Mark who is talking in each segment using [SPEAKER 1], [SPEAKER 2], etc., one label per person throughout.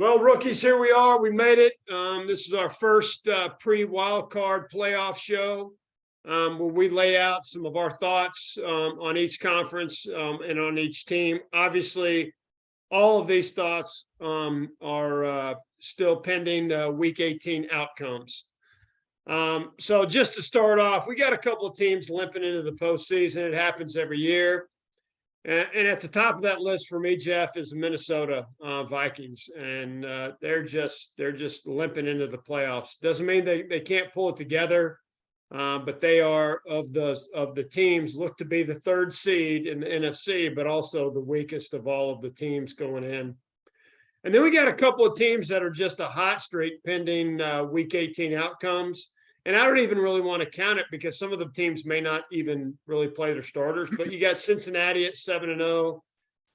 [SPEAKER 1] Well, rookies, here we are. We made it. This is our first pre-wild card playoff show, where we lay out some of our thoughts on each conference and on each team. Obviously, all of these thoughts are still pending Week 18 outcomes. So just to start off, we got a couple of teams limping into the postseason. It happens every year. And at the top of that list for me, Jeff, is the Minnesota Vikings, and they're just limping into the playoffs. Doesn't mean they can't pull it together, but they are of the teams look to be the third seed in the NFC, but also the weakest of all of the teams going in. And then we got a couple of teams that are just a hot streak pending Week 18 outcomes. And I don't even really want to count it because some of the teams may not even really play their starters. But you got Cincinnati at 7-0,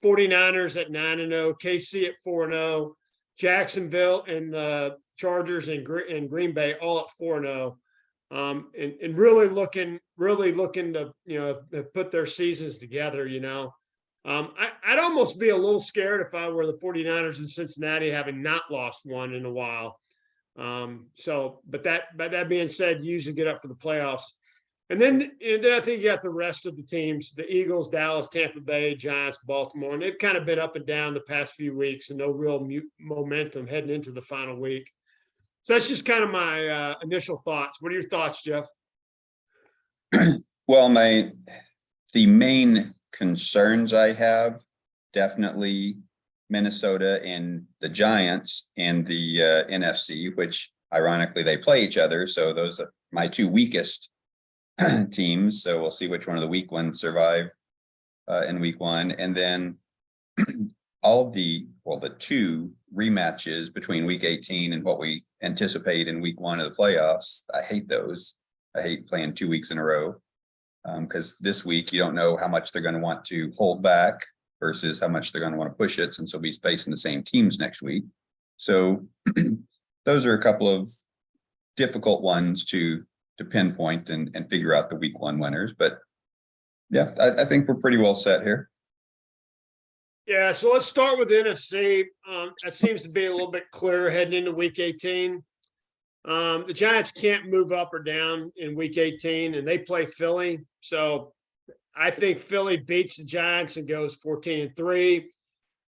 [SPEAKER 1] 49ers at 9-0, KC at 4-0, Jacksonville and the Chargers and Green Bay all at 4-0, and really looking to put their seasons together. I'd almost be a little scared if I were the 49ers in Cincinnati, having not lost one in a while. But that being said, you usually get up for the playoffs. And then I think you got the rest of the teams, the Eagles, Dallas, Tampa Bay, Giants, Baltimore, and they've kind of been up and down the past few weeks and no real momentum heading into the final week. So that's just kind of my initial thoughts. What are your thoughts, Jeff?
[SPEAKER 2] Well, the main concerns I have, definitely Minnesota and the Giants and the NFC, which ironically they play each other. So those are my two weakest teams. So we'll see which one of the weak ones survive in week one. And then the two rematches between week 18 and what we anticipate in week one of the playoffs. I hate those. I hate playing 2 weeks in a row because this week you don't know how much they're going to want to hold back versus how much they're going to want to push it, since we'll be facing the same teams next week. So those are a couple of difficult ones to pinpoint and figure out the week one winners. But yeah, I think we're pretty well set here.
[SPEAKER 1] Yeah, so let's start with the NFC. That seems to be a little bit clearer heading into week 18. The Giants can't move up or down in week 18, and they play Philly. So I think Philly beats the Giants and goes 14-3.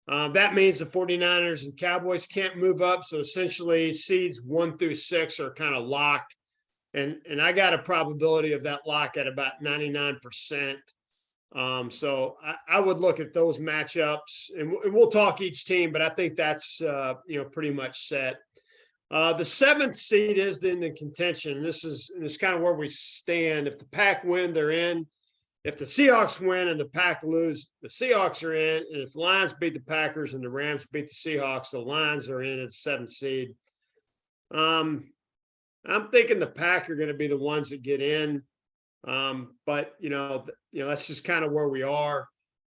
[SPEAKER 1] That means the 49ers and Cowboys can't move up. So essentially seeds 1 through 6 are kind of locked. And I got a probability of that lock at about 99%. So I would look at those matchups, and we'll talk each team, but I think that's, pretty much set. The 7th seed is in the contention. This is kind of where we stand. If the Pack win, they're in. If the Seahawks win and the Pack lose, the Seahawks are in. And if the Lions beat the Packers and the Rams beat the Seahawks, the Lions are in at 7th seed. I'm thinking the Pack are going to be the ones that get in. But that's just kind of where we are.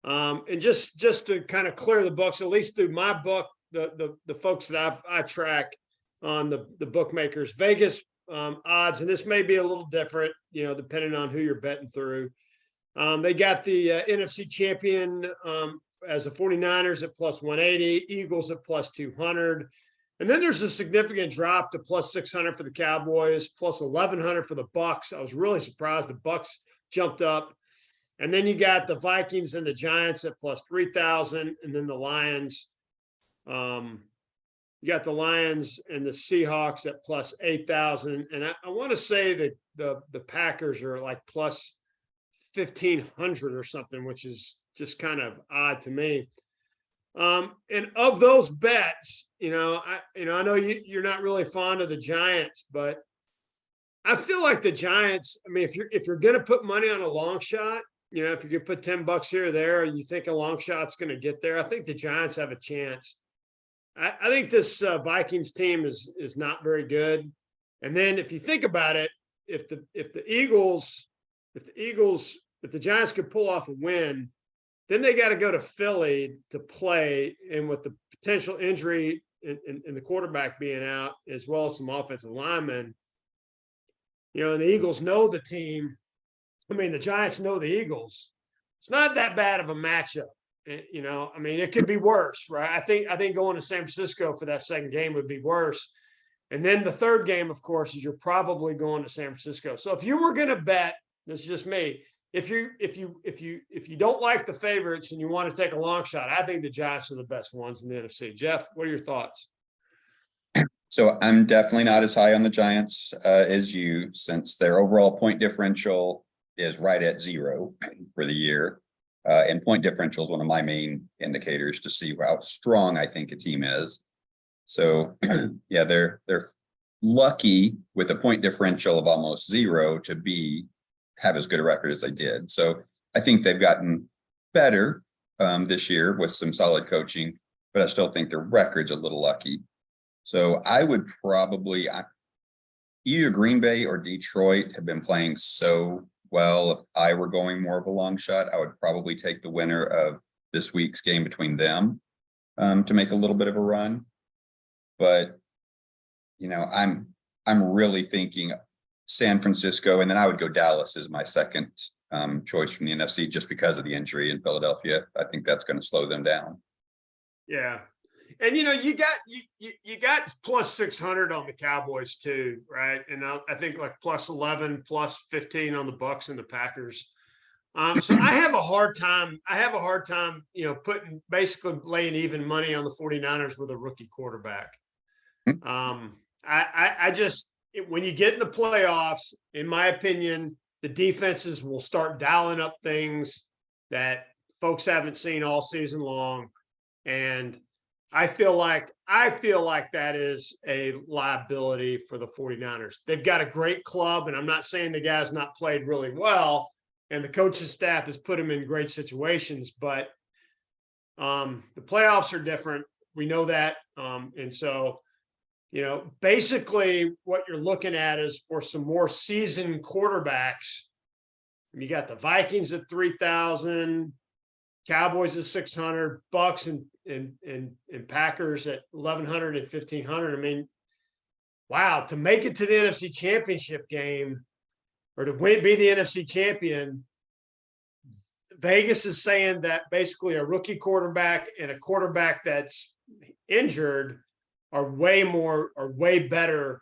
[SPEAKER 1] And just to kind of clear the books, at least through my book, the folks that I track on the bookmakers, Vegas odds, and this may be a little different, depending on who you're betting through. They got the NFC champion as the 49ers at plus 180, Eagles at plus 200. And then there's a significant drop to plus 600 for the Cowboys, plus 1,100 for the Bucs. I was really surprised the Bucs jumped up. And then you got the Vikings and the Giants at plus 3,000, and then the Lions. You got the Lions and the Seahawks at plus 8,000. And I want to say that the Packers are like plus 1,500 or something, which is just kind of odd to me. And of those bets, I know you're not really fond of the Giants, but I feel like the Giants, I mean, if you're going to put money on a long shot, if you could put $10 here or there, you think a long shot's going to get there, I think the Giants have a chance. I think this Vikings team is not very good. And then if you think about it, if the Giants could pull off a win, then they got to go to Philly to play, and with the potential injury and the quarterback being out, as well as some offensive linemen, and the Eagles know the team. I mean, the Giants know the Eagles. It's not that bad of a matchup. You know, I mean, it could be worse, right? I think going to San Francisco for that second game would be worse. And then the third game, of course, is you're probably going to San Francisco. So if you were going to bet, this is just me. If you don't like the favorites and you want to take a long shot, I think the Giants are the best ones in the NFC. Jeff, what are your thoughts?
[SPEAKER 2] So I'm definitely not as high on the Giants as you, since their overall point differential is right at 0 for the year. And point differential is one of my main indicators to see how strong I think a team is. So yeah, they're lucky with a point differential of almost 0 to have as good a record as they did. So I think they've gotten better this year with some solid coaching, but I still think their record's a little lucky. So I would probably either Green Bay or Detroit have been playing so well. If I were going more of a long shot, I would probably take the winner of this week's game between them to make a little bit of a run. But you know, I'm really thinking San Francisco, and then I would go Dallas as my second choice from the NFC just because of the injury in Philadelphia. I think that's going to slow them down.
[SPEAKER 1] Yeah. And you know, you got plus 600 on the Cowboys too, right? And I think like plus 11, plus 15 on the Bucks and the Packers. So I have a hard time, you know, basically laying even money on the 49ers with a rookie quarterback. I just, when you get in the playoffs, in my opinion, the defenses will start dialing up things that folks haven't seen all season long. And I feel like that is a liability for the 49ers. They've got a great club, and I'm not saying the guy's not played really well, and the coaching staff has put him in great situations, but the playoffs are different. We know that. And so, you know, basically what you're looking at is for some more seasoned quarterbacks. You got the Vikings at 3,000, Cowboys at 600, Bucks and Packers at 1,100 and 1,500. I mean, wow, to make it to the NFC Championship game or to be the NFC champion, Vegas is saying that basically a rookie quarterback and a quarterback that's injured are way better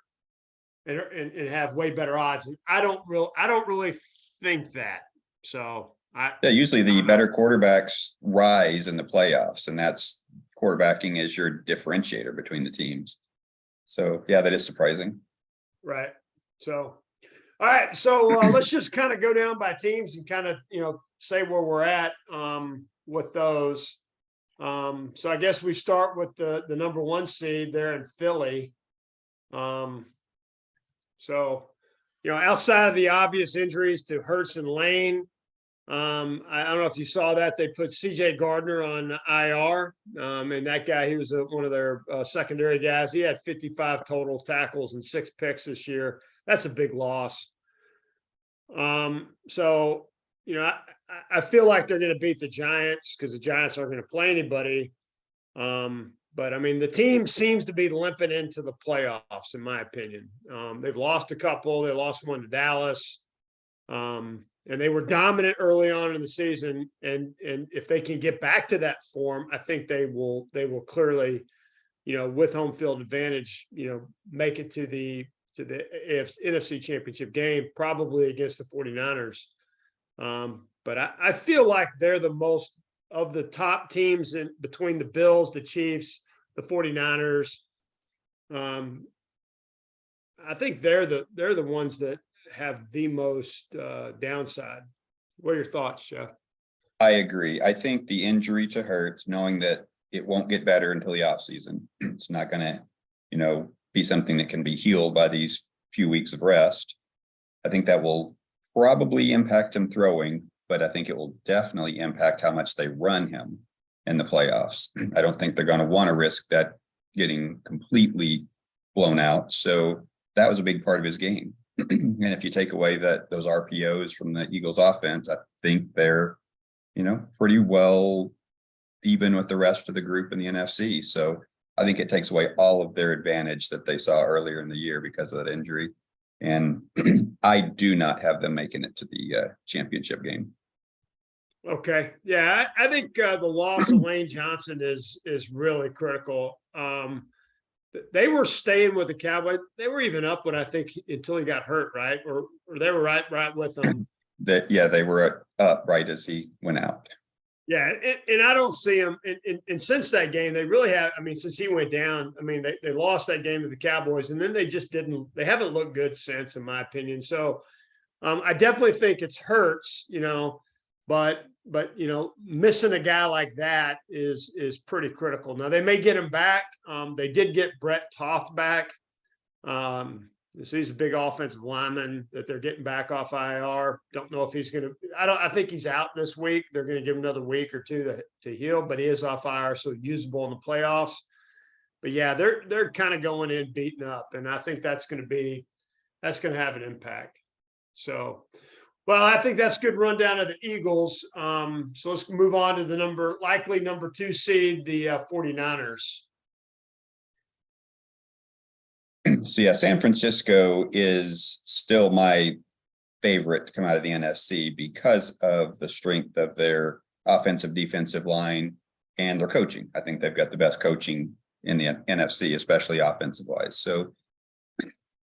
[SPEAKER 1] and have way better odds. And I don't really think that. So
[SPEAKER 2] yeah, usually the better quarterbacks rise in the playoffs, and that's quarterbacking is your differentiator between the teams. So yeah, that is surprising.
[SPEAKER 1] Right. So, all right. So let's just kind of go down by teams and kind of, you know, say where we're at with those. So I guess we start with the number 1 seed there in Philly. So, you know, outside of the obvious injuries to Hurts and Lane, I don't know if you saw that they put CJ Gardner on IR, and that guy, he was one of their secondary guys. He had 55 total tackles and 6 picks this year. That's a big loss. So, you know, I feel like they're going to beat the Giants because the Giants aren't going to play anybody. But I mean, the team seems to be limping into the playoffs, in my opinion. They've lost a couple. They lost one to Dallas. And they were dominant early on in the season. And if they can get back to that form, I think they will clearly, you know, with home field advantage, you know, make it to the NFC Championship game, probably against the 49ers. But I feel like they're the most of the top teams in between the Bills, the Chiefs, the 49ers. I think they're the ones that have the most downside. What are your thoughts, Jeff?
[SPEAKER 2] I agree. I think the injury to Hurts, knowing that it won't get better until the offseason, it's not going to, you know, be something that can be healed by these few weeks of rest. I think that will probably impact him throwing, but I think it will definitely impact how much they run him in the playoffs. I don't think they're going to want to risk that getting completely blown out. So that was a big part of his game. And if you take away those RPOs from the Eagles offense, I think they're, you know, pretty well even with the rest of the group in the NFC. So I think it takes away all of their advantage that they saw earlier in the year because of that injury. And I do not have them making it to the championship game.
[SPEAKER 1] Okay, yeah, I think the loss of Lane Johnson is really critical. They were staying with the Cowboys. They were even up when I think until he got hurt, right? Or they were right with them.
[SPEAKER 2] That, yeah, they were up right as he went out.
[SPEAKER 1] Yeah, and I don't see him. And since that game, they really have. I mean, since he went down, I mean, they lost that game to the Cowboys, and then they just didn't. They haven't looked good since, in my opinion. So I definitely think it's hurts, but missing a guy like that is pretty critical. Now they may get him back. They did get Brett Toth back. So he's a big offensive lineman that they're getting back off IR. Don't know if he's going to. I think he's out this week. They're going to give him another week or two to heal, but he is off IR, so usable in the playoffs. But yeah, they're kind of going in beaten up, and I think that's going to have an impact. So, well, I think that's a good rundown of the Eagles. So let's move on to the likely number 2 seed, the 49ers.
[SPEAKER 2] So yeah, San Francisco is still my favorite to come out of the NFC because of the strength of their offensive defensive line and their coaching. I think they've got the best coaching in the NFC, especially offensive wise. So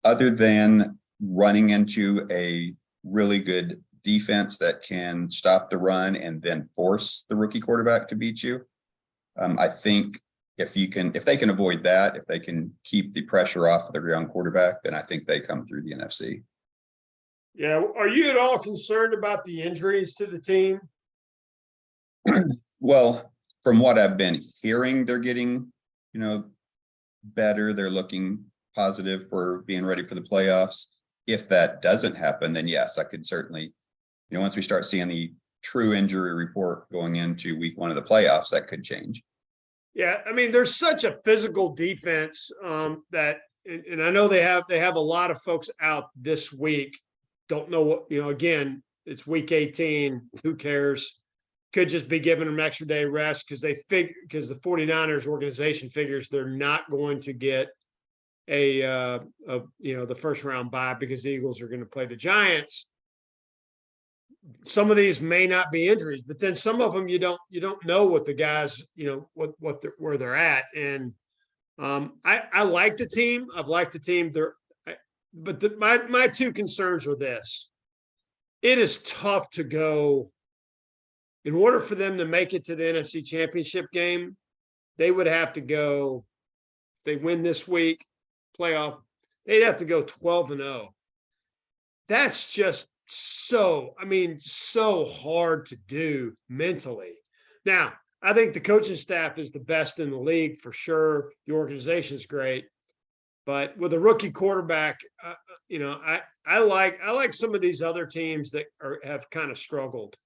[SPEAKER 2] other than running into a really good defense that can stop the run and then force the rookie quarterback to beat you, I think if they can avoid that, if they can keep the pressure off of their young quarterback, then I think they come through the NFC.
[SPEAKER 1] Yeah. Are you at all concerned about the injuries to the team?
[SPEAKER 2] Well, from what I've been hearing, they're getting, better. They're looking positive for being ready for the playoffs. If that doesn't happen, then yes, I could certainly, once we start seeing the true injury report going into week 1 of the playoffs, that could change.
[SPEAKER 1] Yeah, I mean, there's such a physical defense that, and I know they have a lot of folks out this week. Don't know what, again, it's week 18. Who cares? Could just be giving them an extra day rest because the 49ers organization figures they're not going to get the first round bye because the Eagles are going to play the Giants. Some of these may not be injuries, but then some of them you don't know what the guys, where they're at. And I like the team. I've liked the team there, but my 2 concerns are this: it is tough to go. In order for them to make it to the NFC Championship game, they would have to go. If they win this week, playoff, they'd have to go 12-0. That's just so hard to do mentally. Now, I think the coaching staff is the best in the league for sure. The organization is great, but with a rookie quarterback, I like some of these other teams that have kind of struggled,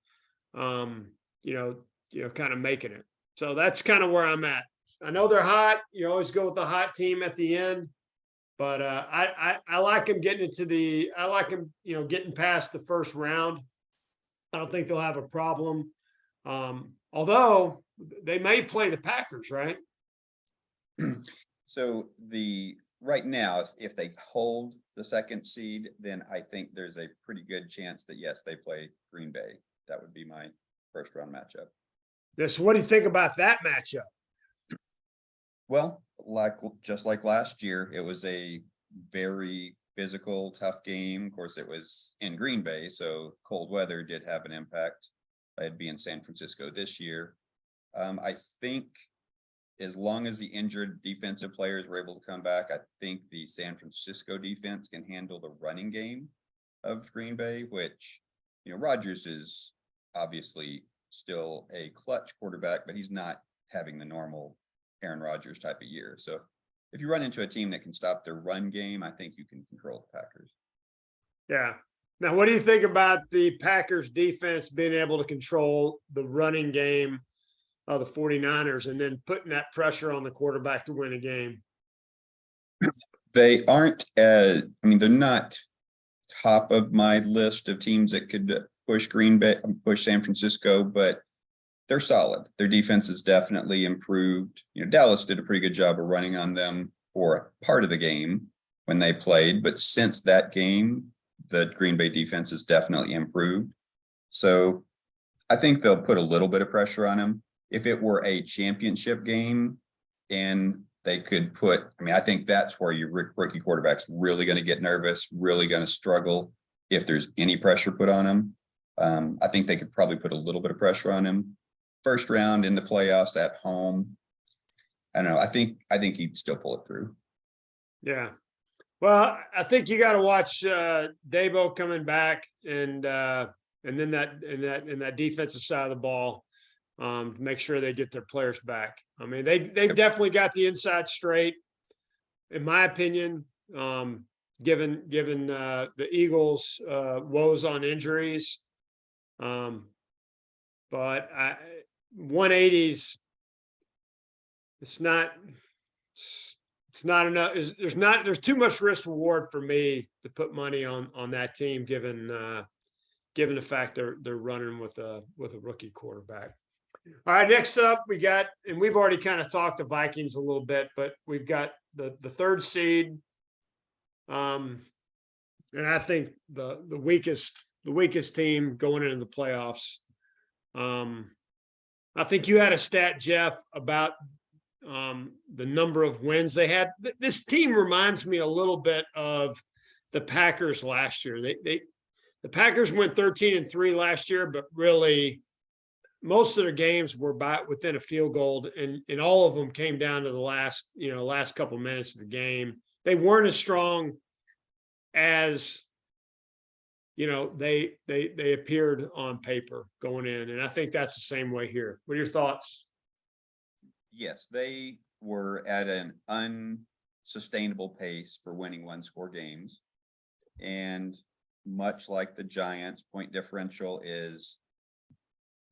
[SPEAKER 1] kind of making it. So that's kind of where I'm at. I know they're hot. You always go with the hot team at the end. But I like him getting getting past the first round. I don't think they'll have a problem. Although they may play the Packers, right?
[SPEAKER 2] So right now, if they hold the 2nd seed, then I think there's a pretty good chance that yes, they play Green Bay. That would be my first round matchup.
[SPEAKER 1] Yeah, so what do you think about that matchup?
[SPEAKER 2] Well, just like last year, it was a very physical, tough game. Of course, it was in Green Bay, so cold weather did have an impact. I'd be in San Francisco this year. I think as long as the injured defensive players were able to come back, I think the San Francisco defense can handle the running game of Green Bay, which, Rodgers is obviously still a clutch quarterback, but he's not having the normal Aaron Rodgers type of year. So if you run into a team that can stop their run game, I think you can control the Packers.
[SPEAKER 1] Yeah. Now, what do you think about the Packers defense being able to control the running game of the 49ers and then putting that pressure on the quarterback to win a game?
[SPEAKER 2] They aren't they're not top of my list of teams that could push San Francisco, but they're solid. Their defense is definitely improved. Dallas did a pretty good job of running on them for a part of the game when they played, but since that game, the Green Bay defense has definitely improved. So I think they'll put a little bit of pressure on him. If it were a championship game and they could put, I mean, I think that's where your rookie quarterback's really going to get nervous, really going to struggle if there's any pressure put on him. I think they could probably put a little bit of pressure on him. First round in the playoffs at home. I don't know. I think he'd still pull it through.
[SPEAKER 1] Yeah. Well, I think you got to watch Dabo coming back and then that defensive side of the ball to make sure they get their players back. I mean, they've definitely got the inside straight, in my opinion. Given the Eagles' woes on injuries, but 180s, it's not enough. There's too much risk reward for me to put money on that team, given the fact they're running with a rookie quarterback. All right, next up we got, and we've already kind of talked the Vikings a little bit, but we've got the third seed. And I think the weakest team going into the playoffs. I think you had a stat, Jeff, about the number of wins they had. This team reminds me a little bit of the Packers last year. The Packers went 13-3 last year, but really most of their games were within a field goal, and all of them came down to the last couple of minutes of the game. They weren't as strong as they appeared on paper going in, and I think that's the same way here. What are your thoughts?
[SPEAKER 2] Yes, they were at an unsustainable pace for winning one-score games, and much like the Giants, point differential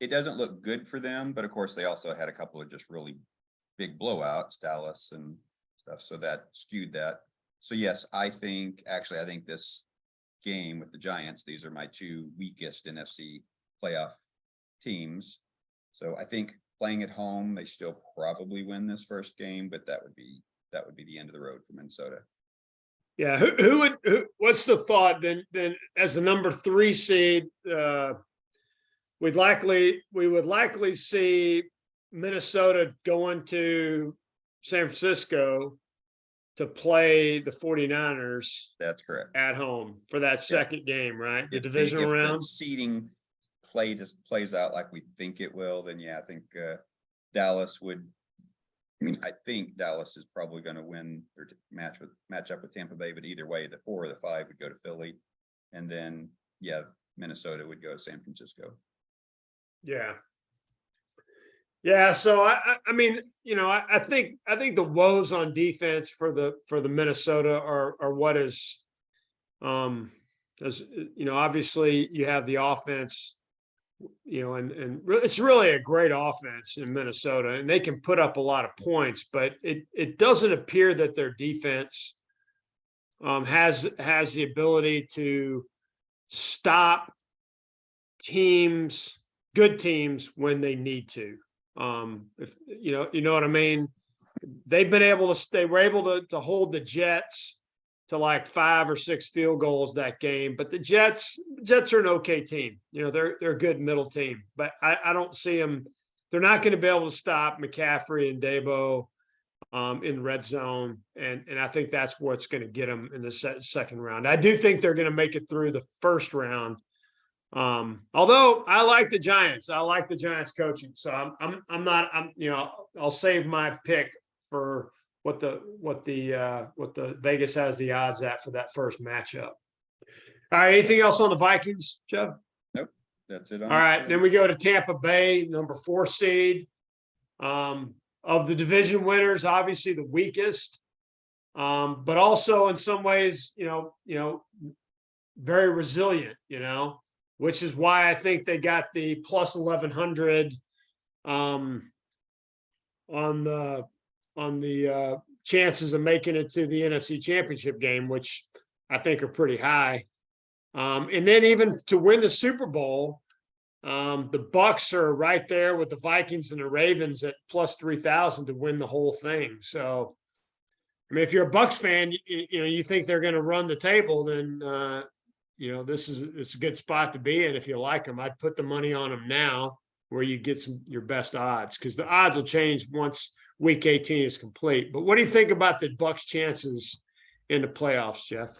[SPEAKER 2] it doesn't look good for them, but of course they also had a couple of just really big blowouts, Dallas and stuff, so that skewed that. So yes, I think this game with the Giants, these are my two weakest NFC playoff teams. So I think playing at home, they still probably win this first game, but that would be the end of the road for Minnesota.
[SPEAKER 1] Yeah, who what's the thought then as the number 3 seed? We would likely see Minnesota going to San Francisco to play the 49ers.
[SPEAKER 2] That's correct.
[SPEAKER 1] At home for that second game, right? The divisional
[SPEAKER 2] if
[SPEAKER 1] round.
[SPEAKER 2] The seeding plays out like we think it will, then yeah, I think Dallas would. I mean, I think Dallas is probably going to win their match up with Tampa Bay, but either way, the 4 or the 5 would go to Philly, and then Minnesota would go to San Francisco.
[SPEAKER 1] Yeah. So I mean, I think the woes on defense for the Minnesota are what is, as obviously you have the offense, and it's really a great offense in Minnesota, and they can put up a lot of points, but it doesn't appear that their defense has the ability to stop good teams when they need to. If you know what I mean, they were able to hold the Jets to like 5 or 6 field goals that game, but the Jets are an okay team. They're a good middle team, but I don't see them. They're not going to be able to stop McCaffrey and Dabo in the red zone, and I think that's what's going to get them in the second round. I do think they're going to make it through the first round. Although I like the Giants, coaching. So I'll save my pick for what the Vegas has the odds at for that first matchup. All right. Anything else on the Vikings, Jeff?
[SPEAKER 2] Nope. That's it.
[SPEAKER 1] All right. Then we go to Tampa Bay, number 4 seed. Of the division winners, obviously the weakest, but also in some ways, very resilient, which is why I think they got the plus 1100 on the chances of making it to the NFC Championship game, which I think are pretty high. And then even to win the Super Bowl, the Bucs are right there with the Vikings and the Ravens at plus 3,000 to win the whole thing. So, I mean, if you're a Bucs fan, you think they're going to run the table, then it's a good spot to be in if you like them. I'd put the money on them now where you get your best odds, because the odds will change once week 18 is complete. But what do you think about the Bucks' chances in the playoffs, Jeff?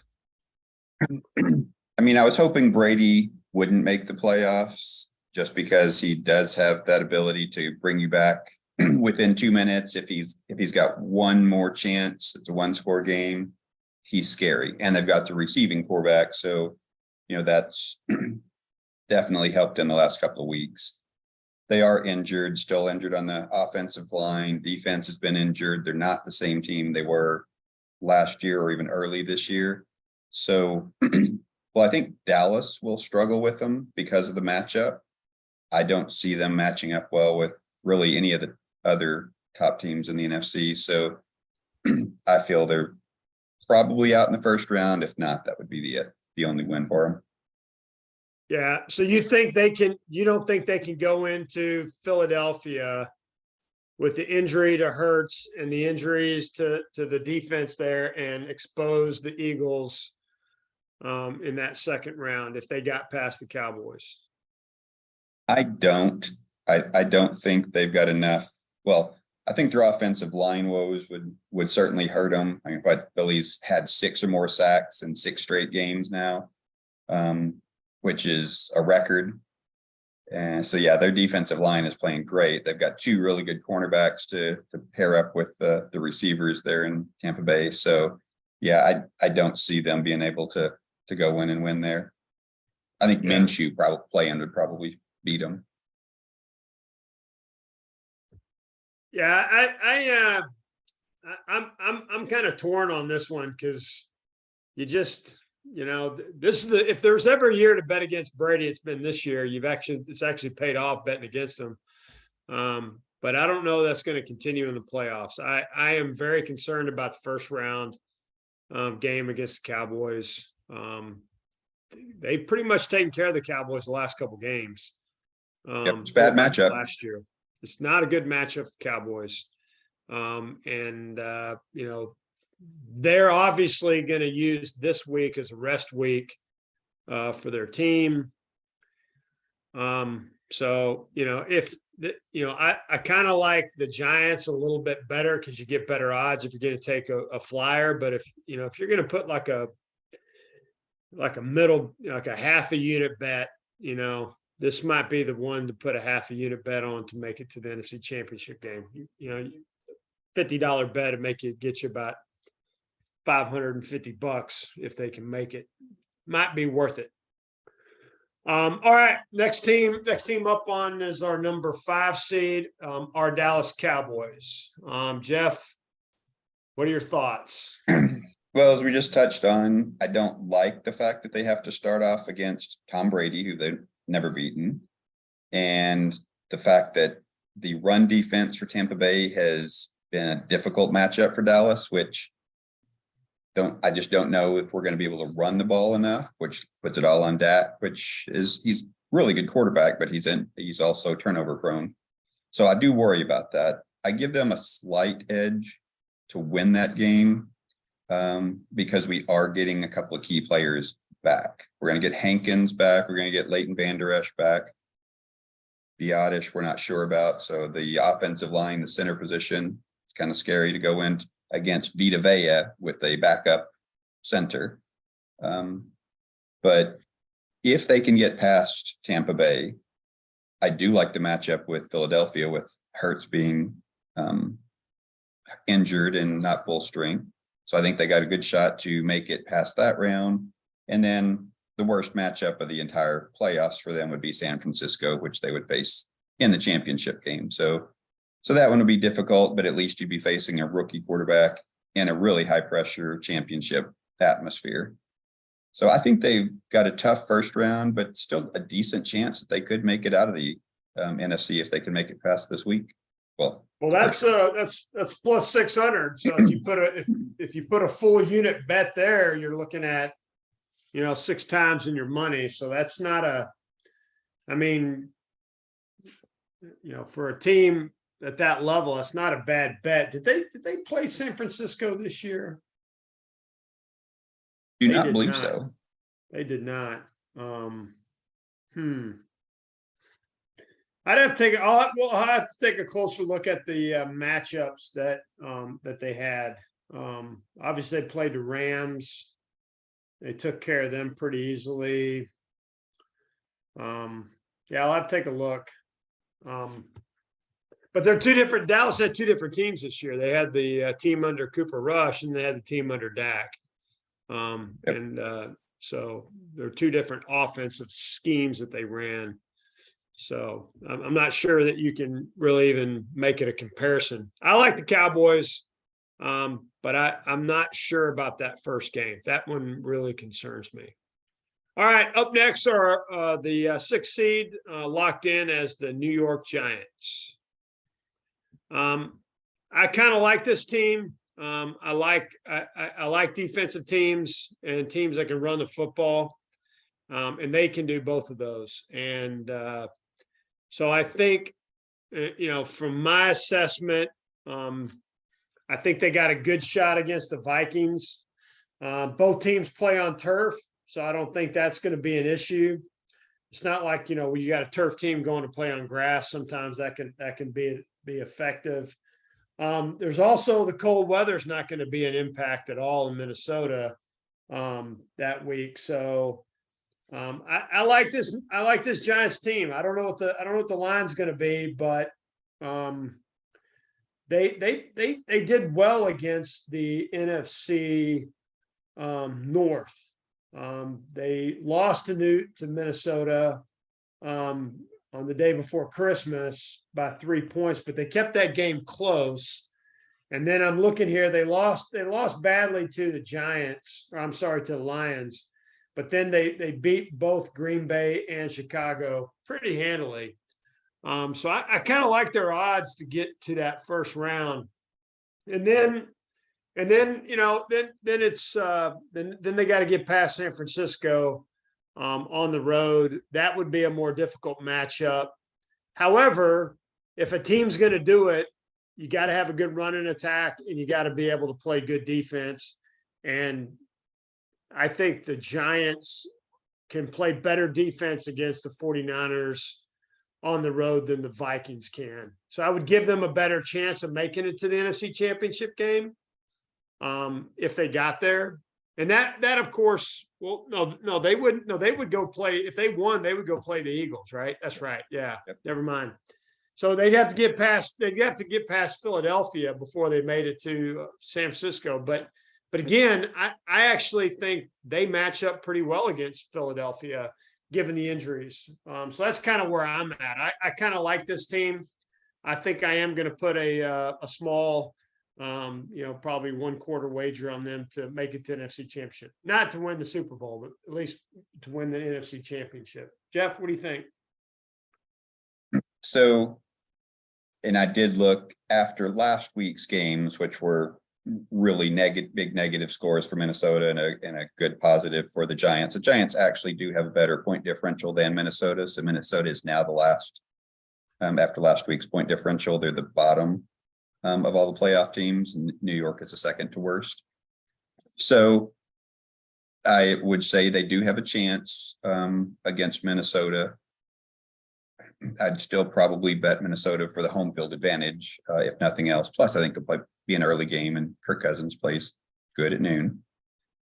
[SPEAKER 2] I mean, I was hoping Brady wouldn't make the playoffs just because he does have that ability to bring you back within 2 minutes. If he's got one more chance, it's a 1-score game, he's scary. And they've got the receiving quarterback. So, that's definitely helped in the last couple of weeks. They are injured, still injured on the offensive line. Defense has been injured. They're not the same team they were last year or even early this year. So, well, I think Dallas will struggle with them because of the matchup. I don't see them matching up well with really any of the other top teams in the NFC. So I feel they're probably out in the first round. If not, that would be the only win for them.
[SPEAKER 1] Yeah. So you don't think they can go into Philadelphia with the injury to Hurts and the injuries to the defense there and expose the Eagles in that second round if they got past the Cowboys?
[SPEAKER 2] I don't think they've got enough. Well, I think their offensive line woes would certainly hurt them. I mean, but Billy's had 6 or more sacks in 6 straight games now, which is a record. And so, yeah, their defensive line is playing great. They've got 2 really good cornerbacks to pair up with the receivers there in Tampa Bay. So, yeah, I don't see them being able to go in and win there. I think Minshew would probably beat them.
[SPEAKER 1] Yeah, I'm kind of torn on this one because this is if there's ever a year to bet against Brady, it's been this year. It's actually paid off betting against him. But I don't know that's going to continue in the playoffs. I am very concerned about the first round game against the Cowboys. They've pretty much taken care of the Cowboys the last couple games.
[SPEAKER 2] It's a bad matchup
[SPEAKER 1] last year. It's not a good matchup for the Cowboys. They're obviously going to use this week as a rest week for their team. I kind of like the Giants a little bit better because you get better odds if you're going to take a flyer. But if you're going to put like a middle, like a half a unit bet, this might be the one to put a half a unit bet on to make it to the NFC Championship game. $50 bet to get you about $550 if they can make it. Might be worth it. All right, next team up on is our number 5 seed, our Dallas Cowboys. Jeff, what are your thoughts?
[SPEAKER 2] Well, as we just touched on, I don't like the fact that they have to start off against Tom Brady, who they've never beaten, and the fact that the run defense for Tampa Bay has been a difficult matchup for Dallas, which I just don't know if we're going to be able to run the ball enough, which puts it all on Dak, he's really good quarterback, but he's also turnover prone. So I do worry about that. I give them a slight edge to win that game because we are getting a couple of key players back. We're going to get Hankins back. We're going to get Leighton Vander Esch back. Biotish, we're not sure about. So the offensive line, the center position, it's kind of scary to go in against Vita Vea with a backup center. But if they can get past Tampa Bay, I do like the matchup with Philadelphia with Hurts being injured and not full strength. So I think they got a good shot to make it past that round. And then the worst matchup of the entire playoffs for them would be San Francisco, which they would face in the championship game. So that one would be difficult, but at least you'd be facing a rookie quarterback in a really high pressure championship atmosphere. So I think they've got a tough first round, but still a decent chance that they could make it out of the NFC if they can make it past this week. Well,
[SPEAKER 1] that's plus 600. So if you put a full unit bet there, you're looking at 6 times in your money. So that's not for a team at that level, it's not a bad bet. Did they play San Francisco this year?
[SPEAKER 2] Do not believe so.
[SPEAKER 1] They did not. I'd have to take, I'll have to take a closer look at the matchups that they had. Obviously they played the Rams. They took care of them pretty easily. Yeah, I'll have to take a look. But they're Dallas had two different teams this year. They had the team under Cooper Rush and they had the team under Dak. So there are two different offensive schemes that they ran. So I'm not sure that you can really even make it a comparison. I like the Cowboys, but I'm not sure about that first game. That one really concerns me. All right, up next are the sixth seed locked in as the New York Giants. I kind of like this team. I like defensive teams and teams that can run the football, and they can do both of those. And so I think, from my assessment, I think they got a good shot against the Vikings. Both teams play on turf, so I don't think that's going to be an issue. It's not like, when you got a turf team going to play on grass, sometimes that can be effective. There's also the cold weather is not going to be an impact at all in Minnesota that week. So I like this. I like this Giants team. I don't know what the line's going to be, but they did well against the NFC North. They lost to Minnesota on the day before Christmas by 3 points, but they kept that game close. And then I'm looking here, they lost badly to the Giants. I'm sorry, to the Lions. But then they beat both Green Bay and Chicago pretty handily. So I kind of like their odds to get to that first round. And then it's then they got to get past San Francisco on the road. That would be a more difficult matchup. However, if a team's going to do it, you got to have a good running attack and you got to be able to play good defense. And I think the Giants can play better defense against the 49ers on the road than the Vikings can. So I would give them a better chance of making it to the NFC Championship game if they got there. And that of course, well, no, they wouldn't. No, they would go play. If they won, they would go play the Eagles, right? That's right. Yeah. Yep. Never mind. So they'd have to get past Philadelphia before they made it to San Francisco. But again, I actually think they match up pretty well against Philadelphia, given the injuries. So that's kind of where I'm at. I kind of like this team. I think I am going to put a small, probably 1/4 wager on them to make it to the NFC Championship. Not to win the Super Bowl, but at least to win the NFC Championship. Jeff, what do you think?
[SPEAKER 2] So, and I did look after last week's games, which were really big negative scores for Minnesota and a good positive for the Giants. The Giants actually do have a better point differential than Minnesota. So Minnesota is now the last, after last week's point differential, they're the bottom of all the playoff teams, and New York is the second to worst. So I would say they do have a chance against Minnesota. I'd still probably bet Minnesota for the home field advantage, if nothing else. Plus, I think they'll be an early game, and Kirk Cousins plays good at noon.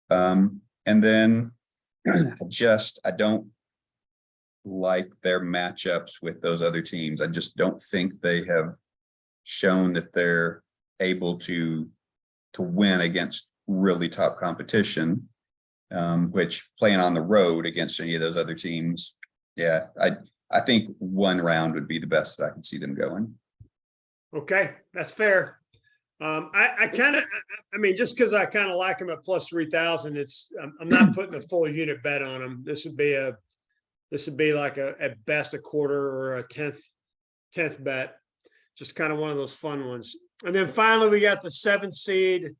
[SPEAKER 2] And then I don't like their matchups with those other teams. I just don't think they have shown that they're able to win against really top competition, which playing on the road against any of those other teams. Yeah, I think one round would be the best that I can see them going. Okay, that's fair.
[SPEAKER 1] Just because I kind of like them at plus 3,000, I'm not putting a full unit bet on them. This would be like at best a quarter or a tenth bet. Just kind of one of those fun ones. And then finally, we got the 7th seed.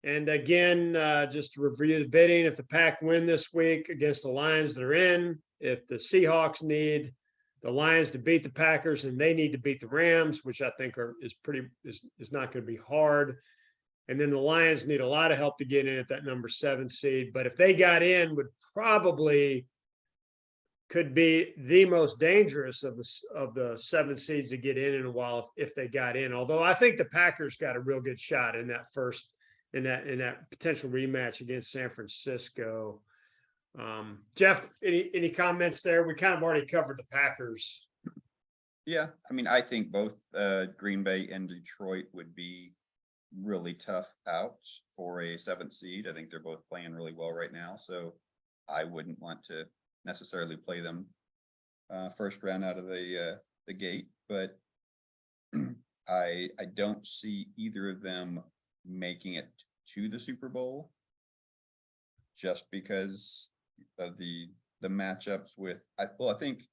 [SPEAKER 1] And again, just to review the bidding, if the Pack win this week against the Lions that are in, if the Seahawks need the Lions to beat the Packers and they need to beat the Rams, which I think is not going to be hard. And then the Lions need a lot of help to get in at that number 7 seed. But if they got in, would probably could be the most dangerous of the 7 seeds to get in a while if they got in. Although I think the Packers got a real good shot in that first in that potential rematch against San Francisco. Jeff, any comments there? We kind of already covered the Packers.
[SPEAKER 2] Yeah, I mean, I think both Green Bay and Detroit would be really tough outs for a 7th seed. I think they're both playing really well right now, so I wouldn't want to necessarily play them first round out of the gate. But I don't see either of them making it to the Super Bowl just because of the matchups with I think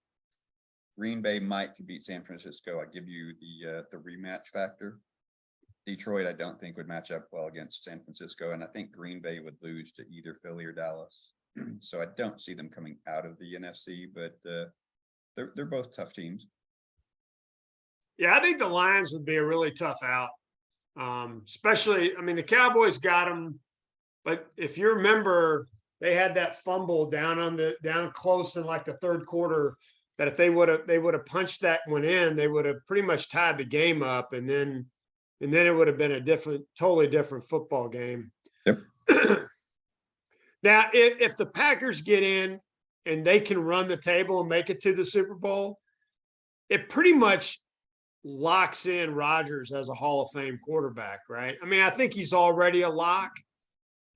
[SPEAKER 2] Green Bay could beat San Francisco. I give you the rematch factor. Detroit, I don't think would match up well against San Francisco, and I think Green Bay would lose to either Philly or Dallas. So I don't see them coming out of the NFC, but they're both tough teams.
[SPEAKER 1] Yeah, I think the Lions would be a really tough out. Especially, I mean, the Cowboys got them, but if you remember, they had that fumble down close in like the third quarter that if they would have punched that one in, they would have pretty much tied the game up, and then it would have been a totally different football game.
[SPEAKER 2] Yep.
[SPEAKER 1] Now, if the Packers get in and they can run the table and make it to the Super Bowl, it pretty much locks in Rodgers as a Hall of Fame quarterback, right? I mean, I think he's already a lock,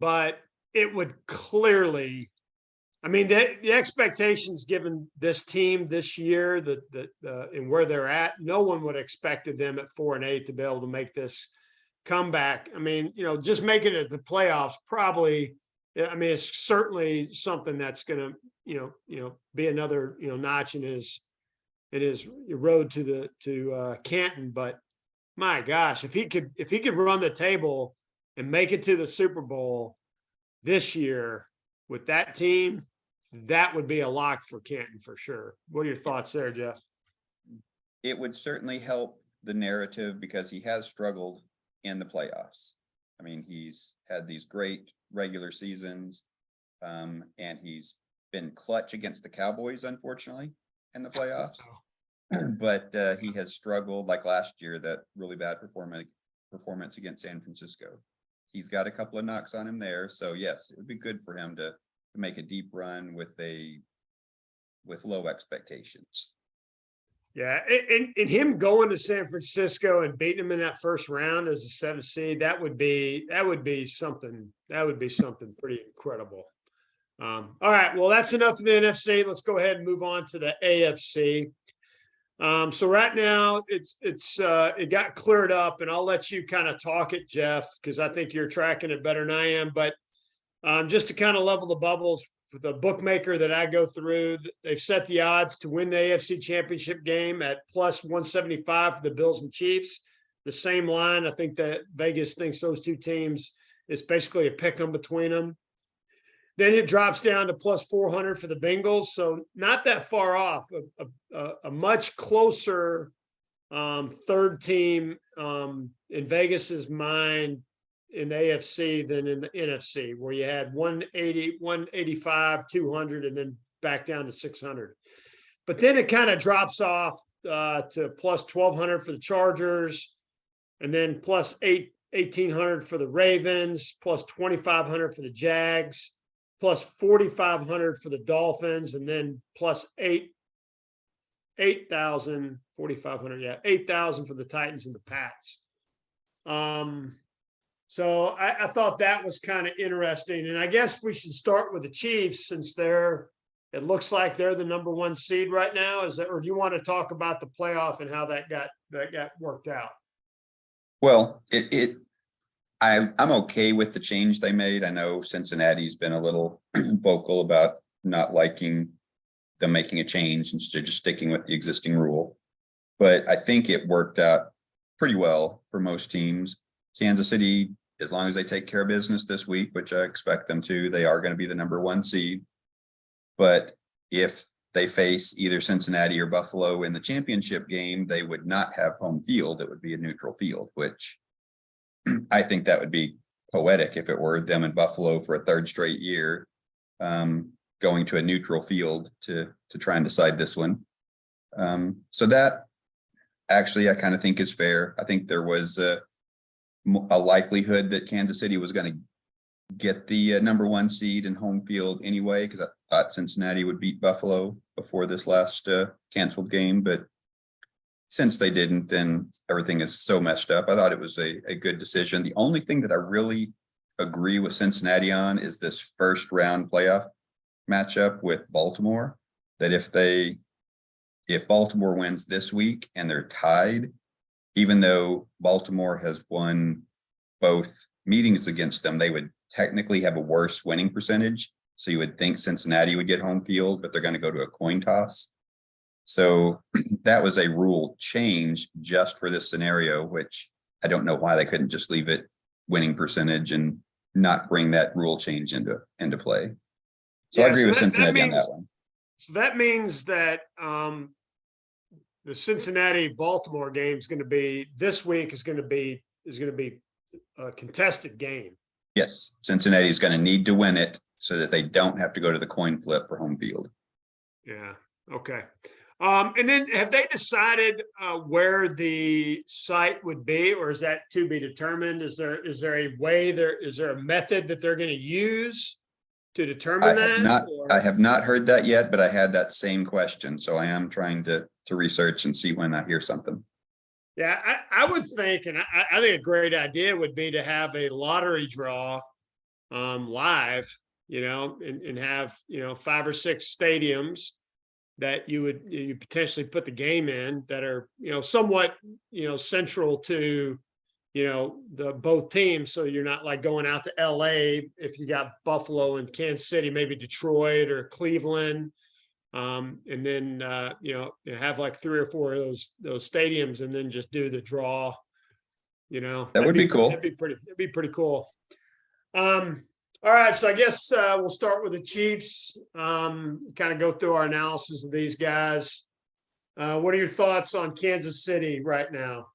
[SPEAKER 1] but it would clearly, I mean, the expectations given this team this year, and where they're at, no one would have expected them at 4-8 to be able to make this comeback. I mean, just making it the playoffs probably. I mean, it's certainly something that's going to, be another, notch in his road to Canton. But my gosh, if he could run the table and make it to the Super Bowl this year with that team, that would be a lock for Canton for sure. What are your thoughts there, Jeff?
[SPEAKER 2] It would certainly help the narrative because he has struggled in the playoffs. I mean, he's had these great regular seasons, and he's been clutch against the Cowboys, unfortunately, in the playoffs. But he has struggled, like last year, that really bad performance against San Francisco. He's got a couple of knocks on him there, so yes, it would be good for him to make a deep run with low expectations.
[SPEAKER 1] Yeah, and him going to San Francisco and beating him in that first round as a 7th seed, that would be something pretty incredible. All right, well, that's enough of the NFC. Let's go ahead and move on to the AFC. So right now it got cleared up, and I'll let you kind of talk it, Jeff, because I think you're tracking it better than I am. But just to kind of level the bubbles, for the bookmaker that I go through, they've set the odds to win the AFC Championship game at plus 175 for the Bills and Chiefs. The same line. I think that Vegas thinks those two teams is basically a pick 'em between them. Then it drops down to plus 400 for the Bengals. So not that far off, a much closer third team in Vegas's mind in the AFC than in the NFC, where you had 180, 185, 200, and then back down to 600. But then it kind of drops off to plus 1,200 for the Chargers, and then plus 1,800 for the Ravens, plus 2,500 for the Jags, plus 4,500 for the Dolphins, and then plus 8,000, 4,500, yeah, 8,000 for the Titans and the Pats. So I thought that was kind of interesting. And I guess we should start with the Chiefs since it looks like they're the number 1 seed right now. Or do you want to talk about the playoff and how that got worked out?
[SPEAKER 2] Well, I'm okay with the change they made. I know Cincinnati's been a little vocal about not liking them making a change instead of just sticking with the existing rule. But I think it worked out pretty well for most teams. Kansas City, as long as they take care of business this week, which I expect them to, they are going to be the number 1 seed. But if they face either Cincinnati or Buffalo in the championship game, they would not have home field. It would be a neutral field, which I think that would be poetic if it were them in Buffalo for a third straight year, going to a neutral field to try and decide this one. So that actually I kind of think is fair. I think there was a likelihood that Kansas City was going to get the number 1 seed in home field anyway, because I thought Cincinnati would beat Buffalo before this last canceled game, but since they didn't, then everything is so messed up. I thought it was a good decision. The only thing that I really agree with Cincinnati on is this first round playoff matchup with Baltimore, that if Baltimore wins this week and they're tied, even though Baltimore has won both meetings against them, they would technically have a worse winning percentage. So you would think Cincinnati would get home field, but they're going to go to a coin toss. So that was a rule change just for this scenario, which I don't know why they couldn't just leave it winning percentage and not bring that rule change into play. So I agree with Cincinnati on that one.
[SPEAKER 1] So that means that the Cincinnati-Baltimore game is going to be this week is going to be a contested game.
[SPEAKER 2] Yes, Cincinnati is going to need to win it so that they don't have to go to the coin flip for home field.
[SPEAKER 1] Yeah. Okay. And then have they decided where the site would be, or is that to be determined? Is there a method that they're going to use to determine that?
[SPEAKER 2] I have not heard that yet, but I had that same question. So I am trying to research and see when I hear something.
[SPEAKER 1] Yeah, I would think, and I think a great idea would be to have a lottery draw live, and have, 5 or 6 stadiums that you potentially put the game in that are, somewhat, central to, the both teams. So you're not like going out to LA if you got Buffalo and Kansas City, maybe Detroit or Cleveland. And then, have like 3 or 4 of those stadiums and then just do the draw,
[SPEAKER 2] That would be cool.
[SPEAKER 1] It'd be pretty cool. All right, so I guess we'll start with the Chiefs, kind of go through our analysis of these guys. What are your thoughts on Kansas City right now?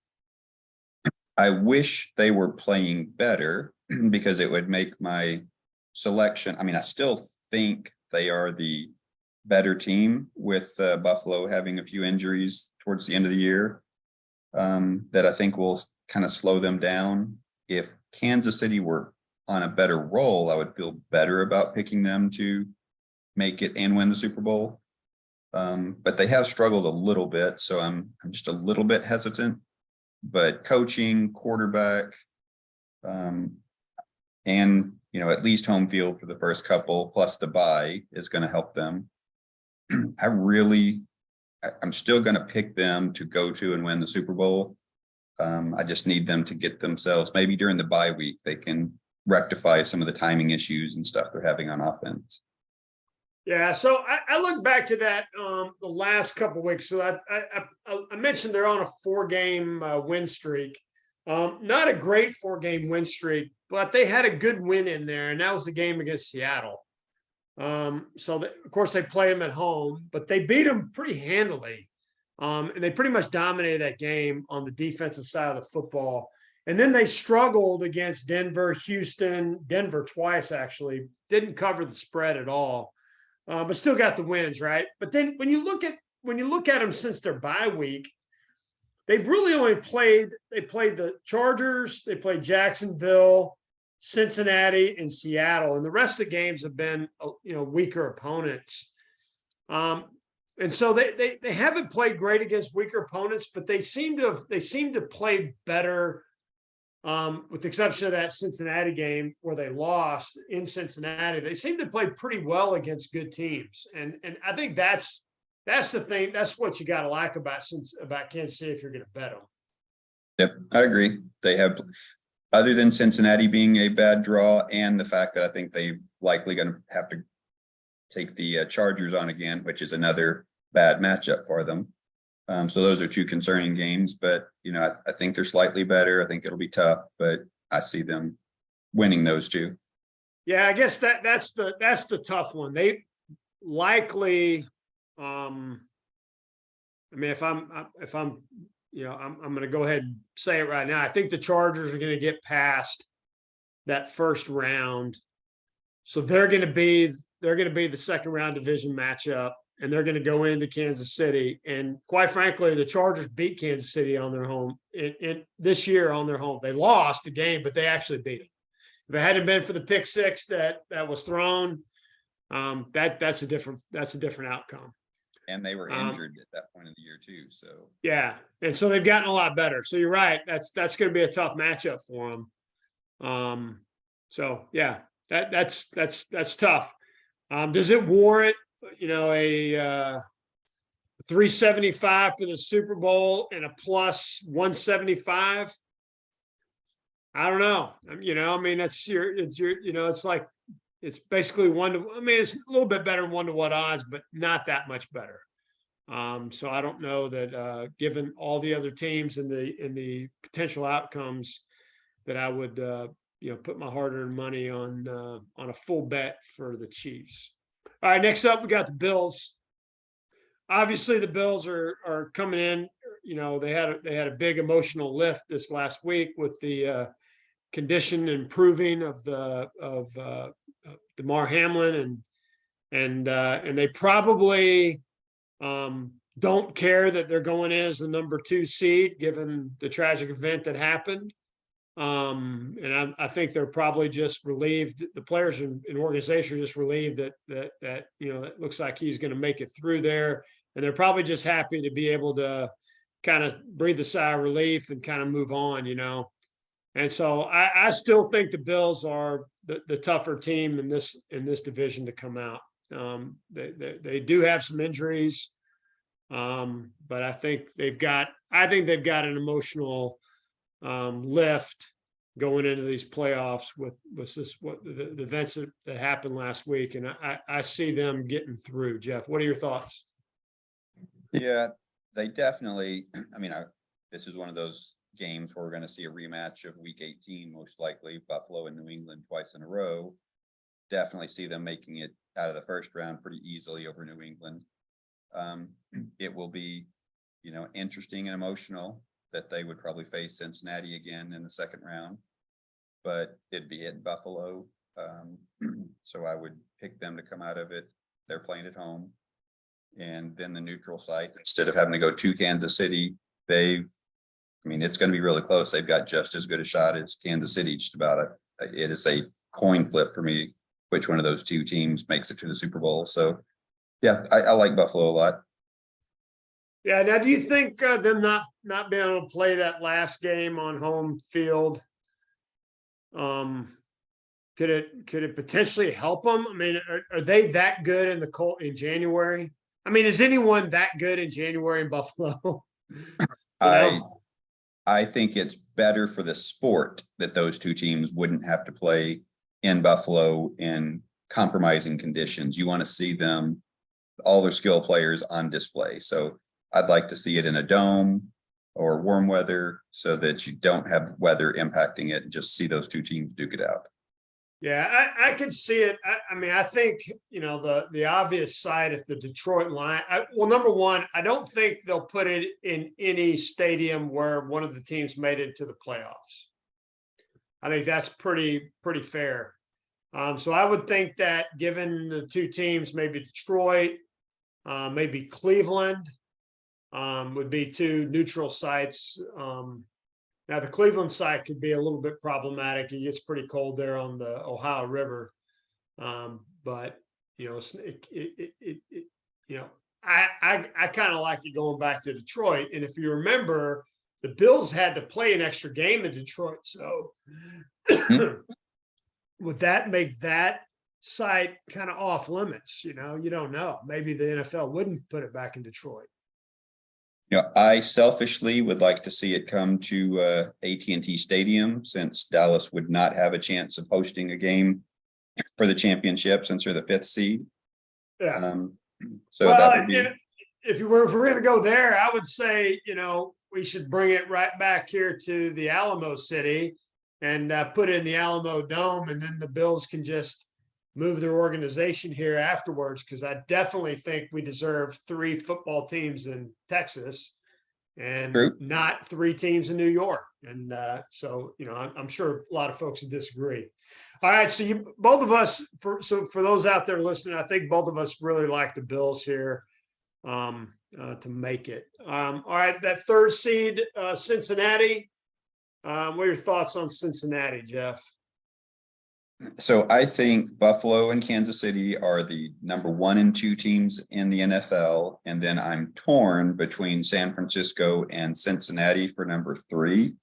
[SPEAKER 2] I wish they were playing better because it would make my selection. I mean, I still think they are the better team with Buffalo having a few injuries towards the end of the year that I think will kind of slow them down. If Kansas City were on a better roll, I would feel better about picking them to make it and win the Super Bowl. But they have struggled a little bit, so I'm just a little bit hesitant. But coaching, quarterback, and at least home field for the first couple, plus the bye is going to help them. I'm still going to pick them to go to and win the Super Bowl. I just need them to get themselves, maybe during the bye week, they can rectify some of the timing issues and stuff they're having on offense.
[SPEAKER 1] Yeah, so I look back to that the last couple of weeks. So I mentioned they're on a 4-game win streak. Not a great 4-game win streak, but they had a good win in there, and that was the game against Seattle. Of course, they played them at home, but they beat them pretty handily. And they pretty much dominated that game on the defensive side of the football. And then they struggled against Denver twice, actually. Didn't cover the spread at all, but still got the wins, right? But then when you look at them since their bye week, they've really only played the Chargers, they played Jacksonville, Cincinnati, and Seattle, and the rest of the games have been weaker opponents. And so they haven't played great against weaker opponents, but they seem to play better. With the exception of that Cincinnati game where they lost in Cincinnati, they seem to play pretty well against good teams. And I think that's the thing. That's what you got to like about Kansas City if you're going to bet them.
[SPEAKER 2] Yep, I agree. They have, other than Cincinnati being a bad draw and the fact that I think they likely going to have to take the Chargers on again, which is another bad matchup for them. So those are 2 concerning games, but I think they're slightly better. I think it'll be tough, but I see them winning those 2.
[SPEAKER 1] Yeah, I guess that's the tough one. They likely, if I'm I'm going to go ahead and say it right now. I think the Chargers are going to get past that first round. So they're going to be the second round division matchup, and they're going to go into Kansas City. And quite frankly, the Chargers beat Kansas City on their home in this year on their home. They lost the game, but they actually beat them. If it hadn't been for the pick six that was thrown, that's a different outcome.
[SPEAKER 2] And they were injured at that point of the year too. So
[SPEAKER 1] yeah, and so they've gotten a lot better. So you're right. That's going to be a tough matchup for them. So yeah, that's tough. Does it warrant, a 375 for the Super Bowl and a plus 175? I don't know. That's it's like, it's basically it's a little bit better than 1-to-1 odds, but not that much better. So I don't know that, given all the other teams and the potential outcomes, that I would, put my hard-earned money on a full bet for the Chiefs. All right, next up we got the Bills. Obviously, the Bills are coming in. They had a big emotional lift this last week with the condition improving of Damar Hamlin, and they probably don't care that they're going in as the number 2 seed, given the tragic event that happened. And I think they're probably just relieved. The players and organization are just relieved that it looks like he's going to make it through there, and they're probably just happy to be able to kind of breathe a sigh of relief and kind of move on. And so I still think the Bills are the tougher team in this division to come out. They do have some injuries, but I think they've got an emotional lift going into these playoffs with the events that happened last week, and I see them getting through. Jeff, what are your thoughts?
[SPEAKER 2] yeah, they definitely. This is one of those games where we're going to see a rematch of Week 18, most likely Buffalo and New England twice in a row. Definitely see them making it out of the first round pretty easily over New England. It will be, interesting and emotional that they would probably face Cincinnati again in the second round, but it'd be at Buffalo. So I would pick them to come out of it. They're playing at home, and then the neutral site, instead of having to go to Kansas City, it's going to be really close. They've got just as good a shot as Kansas City, just about it. It is a coin flip for me, which one of those two teams makes it to the Super Bowl. So yeah, I like Buffalo a lot.
[SPEAKER 1] Yeah. Now, do you think them not being able to play that last game on home field, could it potentially help them? Are they that good in January? Is anyone that good in January in Buffalo?
[SPEAKER 2] I think it's better for the sport that those two teams wouldn't have to play in Buffalo in compromising conditions. You want to see them, all their skill players, on display. So I'd like to see it in a dome or warm weather so that you don't have weather impacting it and just see those two teams duke it out.
[SPEAKER 1] Yeah, I could see it. I think, the obvious side, if the Detroit line, number one, I don't think they'll put it in any stadium where one of the teams made it to the playoffs. I think that's pretty fair. So I would think that, given the two teams, maybe Detroit, maybe Cleveland, would be two neutral sites. Now, the Cleveland site could be a little bit problematic. It gets pretty cold there on the Ohio River. But, I kind of like it going back to Detroit. And if you remember, the Bills had to play an extra game in Detroit. So would that make that site kind of off limits? You don't know. Maybe the NFL wouldn't put it back in Detroit.
[SPEAKER 2] I selfishly would like to see it come to AT&T Stadium, since Dallas would not have a chance of hosting a game for the championship since they're the 5th seed.
[SPEAKER 1] Yeah.
[SPEAKER 2] So that would be...
[SPEAKER 1] if we're going to go there, I would say, we should bring it right back here to the Alamo City and put it in the Alamo Dome, and then the Bills can just move their organization here afterwards, because I definitely think we deserve 3 football teams in Texas. and
[SPEAKER 2] True.
[SPEAKER 1] not 3 teams in New York. And so, I'm sure a lot of folks would disagree. All right, so both of us, for those out there listening, I think both of us really like the Bills here to make it. All right, that 3rd seed, Cincinnati. What are your thoughts on Cincinnati, Jeff?
[SPEAKER 2] So I think Buffalo and Kansas City are the number 1 and 2 teams in the NFL. And then I'm torn between San Francisco and Cincinnati for number 3.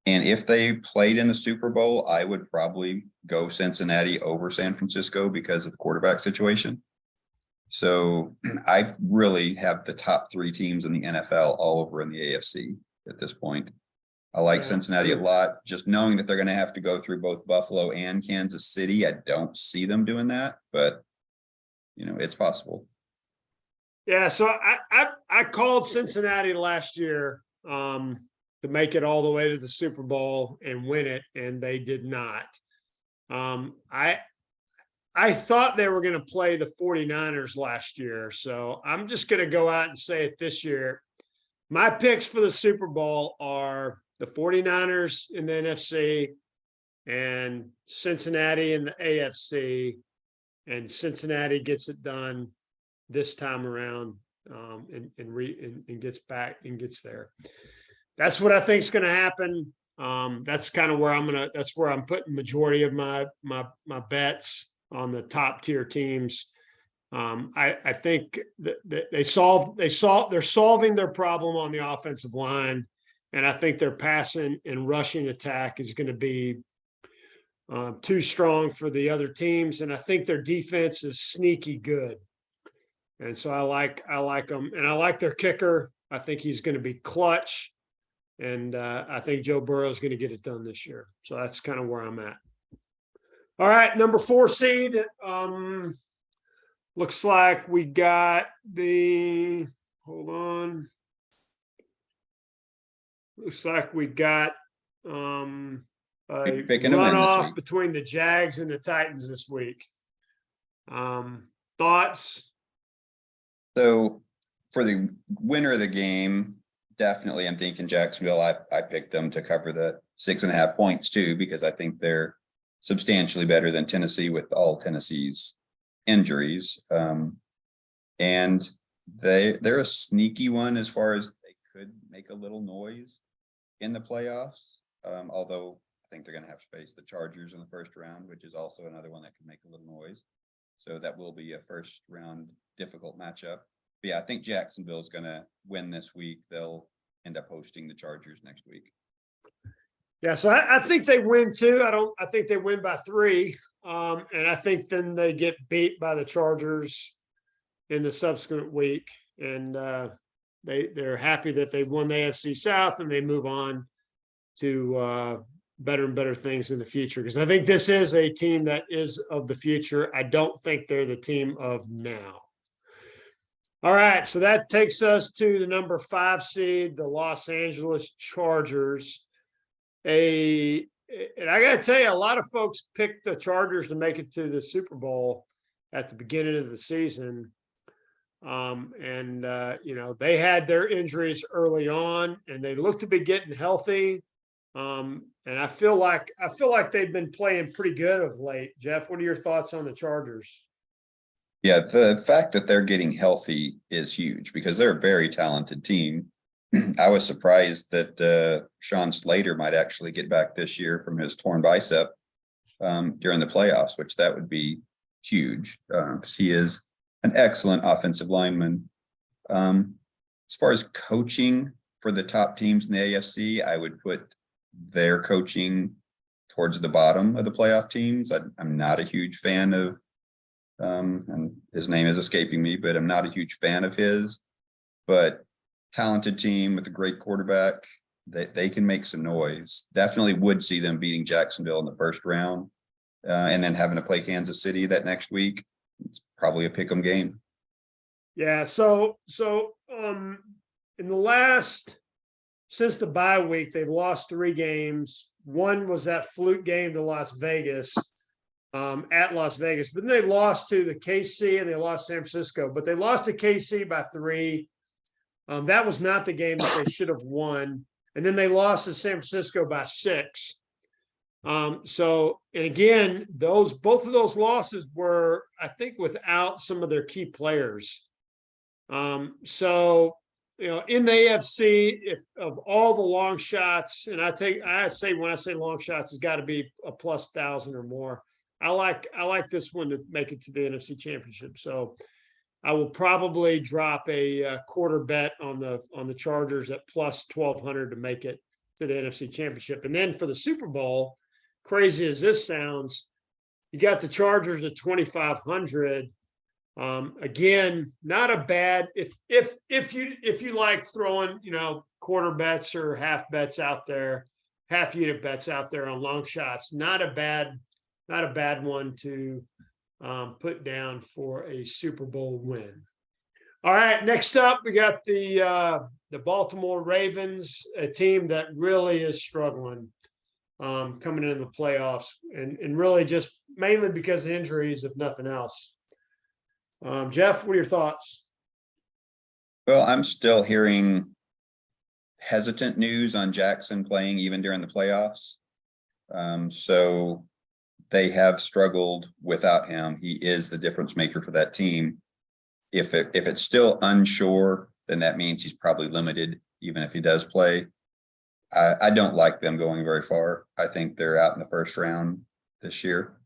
[SPEAKER 2] And if they played in the Super Bowl, I would probably go Cincinnati over San Francisco because of the quarterback situation. So I really have the top 3 teams in the NFL all over in the AFC at this point. I like Cincinnati a lot. Just knowing that they're going to have to go through both Buffalo and Kansas City, I don't see them doing that, but it's possible.
[SPEAKER 1] Yeah, so I called Cincinnati last year to make it all the way to the Super Bowl and win it, and they did not. I thought they were going to play the 49ers last year, so I'm just going to go out and say it this year. My picks for the Super Bowl are the 49ers in the NFC and Cincinnati in the AFC, and Cincinnati gets it done this time around and gets back and gets there. That's what I think is going to happen. That's kind of where that's where I'm putting majority of my bets on the top tier teams. I think that they're solving their problem on the offensive line. And I think their passing and rushing attack is going to be too strong for the other teams. And I think their defense is sneaky good. And so I like them. And I like their kicker. I think he's going to be clutch. And I think Joe Burrow is going to get it done this year. So that's kind of where I'm at. All right, number 4 seed. Looks like we got hold on. Looks like we got a runoff between the Jags and the Titans this week. Thoughts?
[SPEAKER 2] So for the winner of the game, definitely I'm thinking Jacksonville. I picked them to cover the 6.5 points too, because I think they're substantially better than Tennessee with all Tennessee's injuries. And they're a sneaky one as far as they could make a little noise in the playoffs. Although I think they're going to have to face the Chargers in the first round, which is also another one that can make a little noise. So that will be a first round difficult matchup. But yeah, I think Jacksonville is going to win this week. They'll end up hosting the Chargers next week.
[SPEAKER 1] Yeah, so I think they win too. I think they win by 3. And I think then they get beat by the Chargers in the subsequent week. And they're happy that they won the AFC South and they move on to better and better things in the future. Because I think this is a team that is of the future. I don't think they're the team of now. All right, so that takes us to the number 5 seed, the Los Angeles Chargers. And I got to tell you, a lot of folks picked the Chargers to make it to the Super Bowl at the beginning of the season. They had their injuries early on and they look to be getting healthy. And I feel like they've been playing pretty good of late. Jeff, what are your thoughts on the Chargers?
[SPEAKER 2] Yeah, the fact that they're getting healthy is huge because they're a very talented team. I was surprised that Sean Slater might actually get back this year from his torn bicep during the playoffs, which that would be huge because he is an excellent offensive lineman. As far as coaching for the top teams in the AFC, I would put their coaching towards the bottom of the playoff teams. I'm not a huge fan of, and his name is escaping me, but I'm not a huge fan of his. But talented team with a great quarterback, they can make some noise. Definitely would see them beating Jacksonville in the first round and then having to play Kansas City that next week. It's probably a pick 'em game.
[SPEAKER 1] Yeah. So in the since the bye week, they've lost 3 games. One was that fluke game to Las Vegas at Las Vegas, but then they lost to the KC and they lost San Francisco, but they lost to KC by 3. That was not the game that they should have won. And then they lost to San Francisco by 6. So, and again, both of those losses were, I think, without some of their key players. So, in the AFC, if of all the long shots, and I say when I say long shots, it's got to be a plus 1,000 or more. I like this one to make it to the NFC Championship. So I will probably drop a quarter bet on the Chargers at plus 1,200 to make it to the NFC Championship. And then for the Super Bowl, crazy as this sounds, you got the Chargers at 2,500. Again, not a bad if you like throwing quarter bets or half bets out there, half unit bets out there on long shots. Not a bad one to put down for a Super Bowl win. All right, next up we got the Baltimore Ravens, a team that really is struggling coming into the playoffs, and really just mainly because of injuries, if nothing else. Jeff, what are your thoughts?
[SPEAKER 2] Well, I'm still hearing hesitant news on Jackson playing even during the playoffs. So they have struggled without him. He is the difference maker for that team. If it's still unsure, then that means he's probably limited, even if he does play. I don't like them going very far. I think they're out in the first round this year.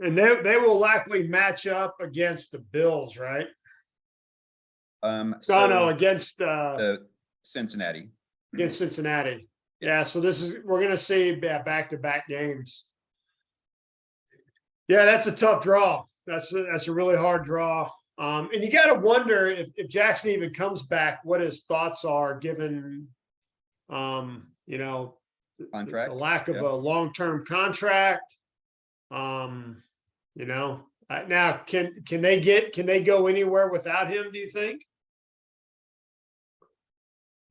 [SPEAKER 1] And they will likely match up against the Bills, right? No, against
[SPEAKER 2] Cincinnati.
[SPEAKER 1] Against Cincinnati. Yeah, so we're going to see back-to-back games. Yeah, that's a tough draw. That's a really hard draw. And you got to wonder if Jackson even comes back, what his thoughts are given,
[SPEAKER 2] Contract.
[SPEAKER 1] the lack of a long-term contract. Now can they go anywhere without him, do you think?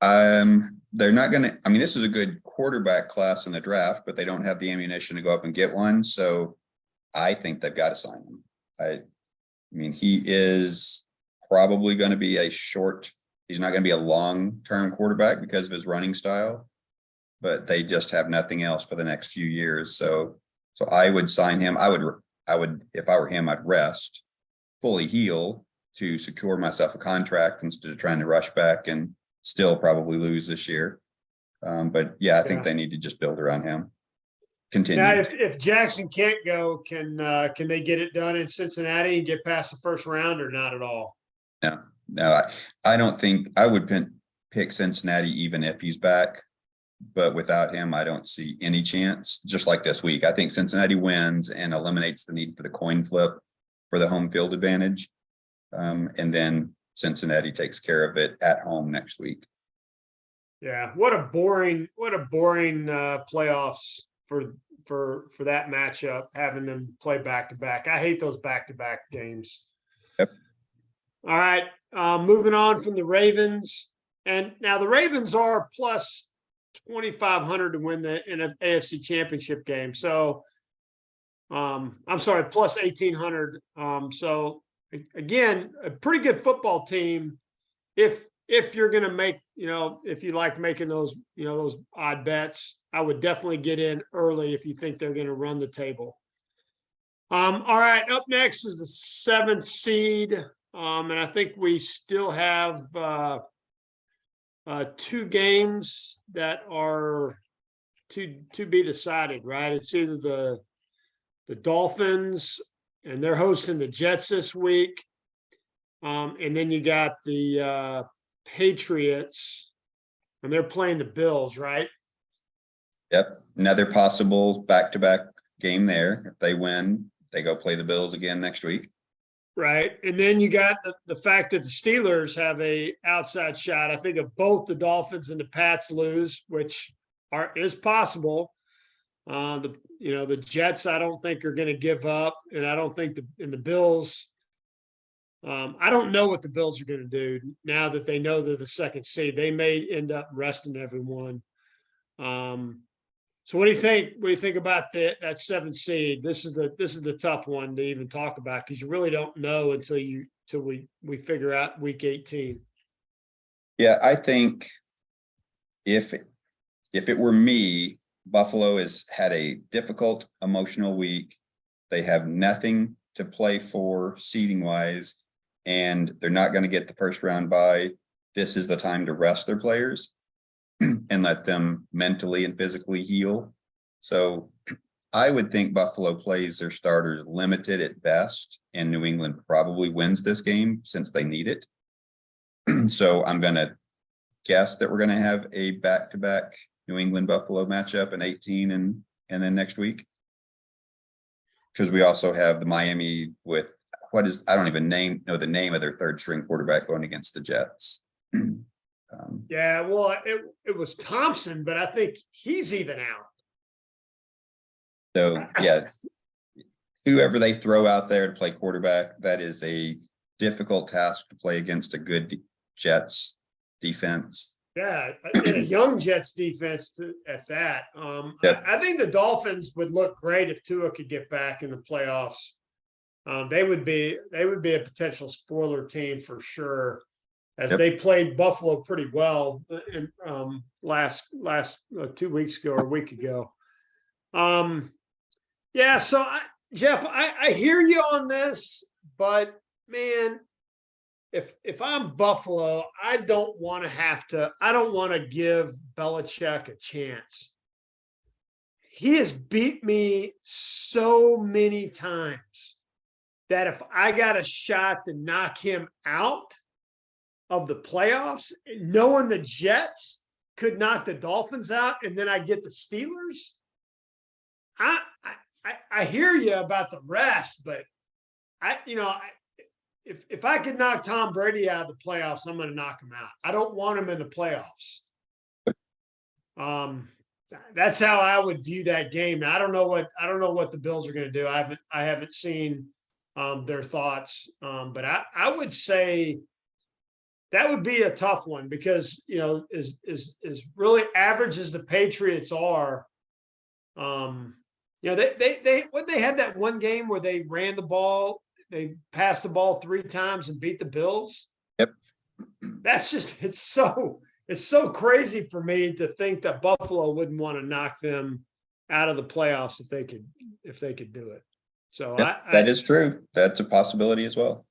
[SPEAKER 2] They're not going to, I mean, this is a good quarterback class in the draft, but they don't have the ammunition to go up and get one. So I think they've got to sign him. I mean, he is probably going to be he's not going to be a long-term quarterback because of his running style, but they just have nothing else for the next few years. So I would sign him. I would, if I were him, I'd rest, fully heal to secure myself a contract instead of trying to rush back and still probably lose this year. But yeah, I think they need to just build around him. Continue.
[SPEAKER 1] Now, if Jackson can't go, can they get it done in Cincinnati and get past the first round, or not at all?
[SPEAKER 2] No, I don't think I would pick Cincinnati even if he's back. But without him, I don't see any chance. Just like this week, I think Cincinnati wins and eliminates the need for the coin flip for the home field advantage. And then Cincinnati takes care of it at home next week.
[SPEAKER 1] Yeah, what a boring playoffs for that matchup, having them play back to back. I hate those back to back games.
[SPEAKER 2] Yep.
[SPEAKER 1] All right, moving on from the Ravens, and now the Ravens are plus 2,500 to win the AFC Championship game. So, I'm sorry, plus 1,800. So again, a pretty good football team. If you're going to make, if you like making those, those odd bets, I would definitely get in early if you think they're going to run the table. All right, up next is the 7th seed. And I think we still have 2 games that are to be decided, right? It's either the Dolphins, and they're hosting the Jets this week. And then you got the Patriots, and they're playing the Bills, right?
[SPEAKER 2] Yep. Another possible back-to-back game there. If they win, they go play the Bills again next week.
[SPEAKER 1] Right. And then you got the fact that the Steelers have a outside shot. I think if both the Dolphins and the Pats lose, which is possible. The Jets, I don't think are going to give up. And I don't think the Bills, I don't know what the Bills are going to do now that they know they're the 2nd seed. They may end up resting everyone. So what do you think? What do you think about that 7th seed? This is the tough one to even talk about, because you really don't know until we figure out week 18.
[SPEAKER 2] Yeah, I think if it were me, Buffalo has had a difficult emotional week. They have nothing to play for seeding wise, and they're not going to get the first round bye. This is the time to rest their players and let them mentally and physically heal. So I would think Buffalo plays their starters limited at best, and New England probably wins this game since they need it. So I'm going to guess that we're going to have a back-to-back New England Buffalo matchup in 18 and then next week. Because we also have the Miami with I don't even know the name of their third string quarterback going against the Jets.
[SPEAKER 1] Yeah, well, it was Thompson, but I think he's even out.
[SPEAKER 2] So yeah, whoever they throw out there to play quarterback, that is a difficult task to play against a good Jets defense.
[SPEAKER 1] Yeah, and a young Jets defense at that.
[SPEAKER 2] Yep.
[SPEAKER 1] I think the Dolphins would look great if Tua could get back in the playoffs. They would be a potential spoiler team for sure, as they played Buffalo pretty well in last 2 weeks ago or a week ago. Yeah, so Jeff, I hear you on this, but man, if I'm Buffalo, I don't want to give Belichick a chance. He has beat me so many times that if I got a shot to knock him out of the playoffs, knowing the Jets could knock the Dolphins out, and then I get the Steelers, I hear you about the rest, but if I could knock Tom Brady out of the playoffs, I'm going to knock him out. I don't want him in the playoffs. That's how I would view that game. Now, I don't know what the Bills are going to do. I haven't seen their thoughts, but I would say that would be a tough one because as really average as the Patriots are. They had that one game where they ran the ball, they passed the ball 3 times and beat the Bills.
[SPEAKER 2] Yep.
[SPEAKER 1] That's just it's so crazy for me to think that Buffalo wouldn't want to knock them out of the playoffs if they could do it. So
[SPEAKER 2] that is true. That's a possibility as well.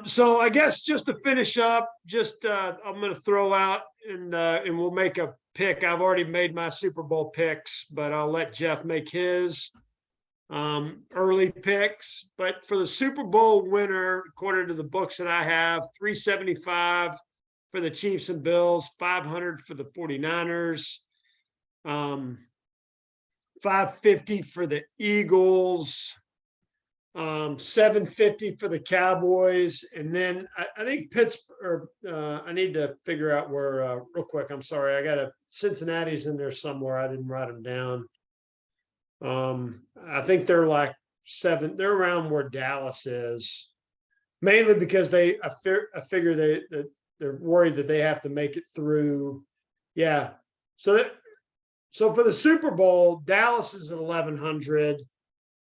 [SPEAKER 1] So I guess just to finish up, I'm going to throw out and we'll make a pick. I've already made my Super Bowl picks, but I'll let Jeff make his early picks. But for the Super Bowl winner, according to the books that I have, 375 for the Chiefs and Bills, 500 for the 49ers, 550 for the Eagles, 750 for the Cowboys, and then I think Pittsburgh. I need to figure out where real quick. I'm sorry, I got Cincinnati's in there somewhere. I didn't write them down. I think they're like 7. They're around where Dallas is, mainly because I figure they're worried that they have to make it through. Yeah, so for the Super Bowl, Dallas is at 1,100.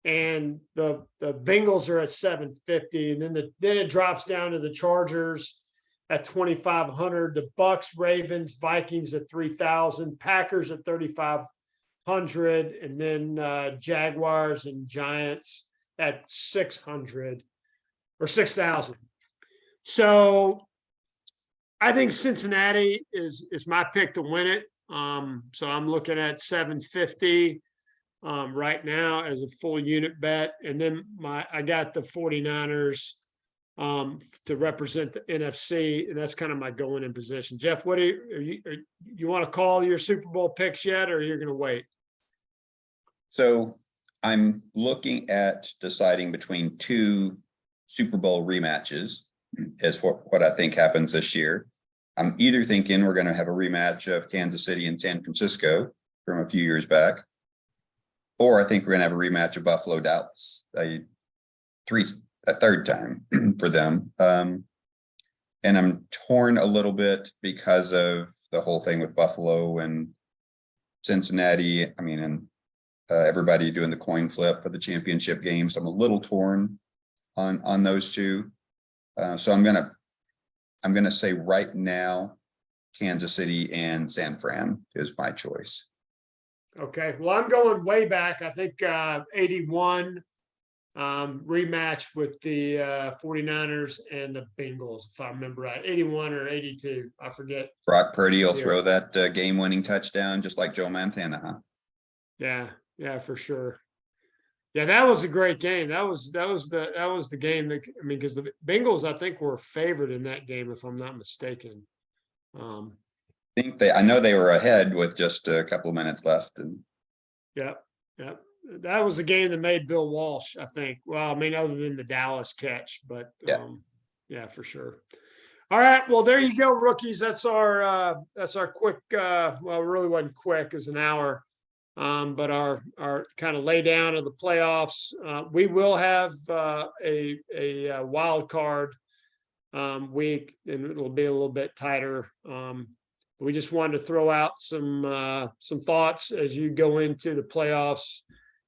[SPEAKER 1] And the Bengals are at 750, and then it drops down to the Chargers at 2,500, the Bucks, Ravens, Vikings at 3,000, Packers at 3,500, and then Jaguars and Giants at 600 or 6,000. So I think Cincinnati is my pick to win it. So I'm looking at 750. Right now as a full unit bet. And then I got the 49ers to represent the NFC, and that's kind of my going in position. Jeff, what you want to call your Super Bowl picks yet, or you're going to wait?
[SPEAKER 2] So I'm looking at deciding between 2 Super Bowl rematches as for what I think happens this year. I'm either thinking we're going to have a rematch of Kansas City and San Francisco from a few years back, or I think we're going to have a rematch of Buffalo, Dallas, a third time for them. And I'm torn a little bit because of the whole thing with Buffalo and Cincinnati. I mean, and everybody doing the coin flip for the championship game. So I'm a little torn on those two. So I'm going to I'm gonna say right now, Kansas City and San Fran is my choice.
[SPEAKER 1] Okay, well, I'm going way back. I think 81 rematch with the 49ers and the Bengals, if I remember right. 81 or 82, I forget.
[SPEAKER 2] Brock Purdy will
[SPEAKER 1] Yeah.
[SPEAKER 2] throw that game-winning touchdown just like Joe Montana, huh?
[SPEAKER 1] Yeah, for sure. Yeah, that was a great game. That was the game that, I mean, because the Bengals, I think, were favored in that game, if I'm not mistaken.
[SPEAKER 2] I know they were ahead with just a couple of minutes left, and
[SPEAKER 1] Yeah. That was the game that made Bill Walsh, I think. Well, I mean, other than the Dallas catch, but
[SPEAKER 2] Yeah.
[SPEAKER 1] yeah, for sure. All right, well, there you go, rookies. That's our quick. Well, it really wasn't quick; it was an hour. But our kind of lay down of the playoffs. We will have a wild card week, and it'll be a little bit tighter. We just wanted to throw out some thoughts as you go into the playoffs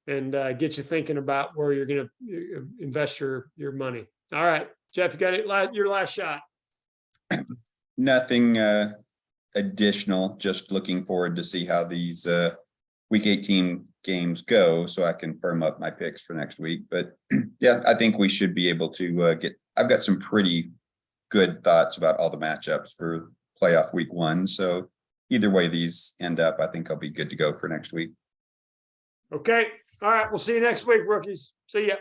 [SPEAKER 1] and get you thinking about where you're going to invest your money. All right, Jeff, you got it. Your last shot.
[SPEAKER 2] nothing additional. Just looking forward to see how these week 18 games go, so I can firm up my picks for next week. But yeah, I think we should be able to I've got some pretty good thoughts about all the matchups for playoff week 1. So either way these end up, I think I'll be good to go for next week.
[SPEAKER 1] Okay. All right. We'll see you next week, rookies. See ya.